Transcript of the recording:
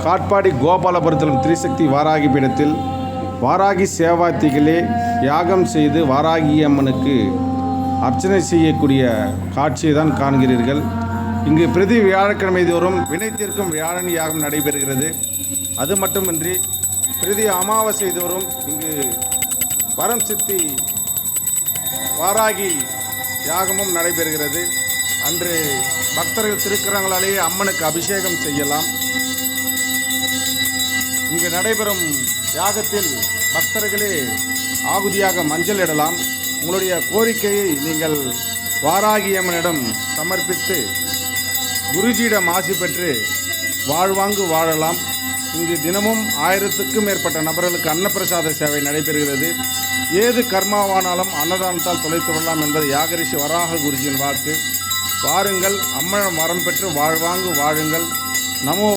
காட்பாடி கோபாலபுரத்திலும் திரிசக்தி வாராகி பீடத்தில் வாராகி சேவார்த்திகளே யாகம் செய்து வாராகி அம்மனுக்கு அர்ச்சனை செய்யக்கூடிய காட்சியை தான் காண்கிறீர்கள். இங்கு பிரதி வியாழக்கிழமை தோறும் வினை தீர்க்கும் வியாழன் யாகம் நடைபெறுகிறது. அது மட்டுமின்றி பிரதி அமாவாசை தோறும் இங்கு வரம் சித்தி வாராகி யாகமும் நடைபெறுகிறது. அன்று பக்தர்கள் திருக்கரங்களாலேயே அம்மனுக்கு அபிஷேகம் செய்யலாம். இங்கு நடைபெறும் யாகத்தில் பக்தர்களே ஆகுதியாக மஞ்சள் இடலாம். உங்களுடைய கோரிக்கையை நீங்கள் வாராகி அம்மனிடம் சமர்ப்பித்து குருஜியிடம் ஆசி பெற்று வாழ்வாங்கு வாழலாம். இங்கு தினமும் 1000க்கும் மேற்பட்ட நபர்களுக்கு அன்னப்பிரசாத சேவை நடைபெறுகிறது. ஏது கர்மாவானாலும் அன்னதானத்தால் தொலைத்து விடலாம் என்பது யாகரிஷி வராக குருஜியின் வாக்கு. வாருங்கள், அம்மன் வரம் பெற்று வாழ்வாங்கு வாழுங்கள். நமோ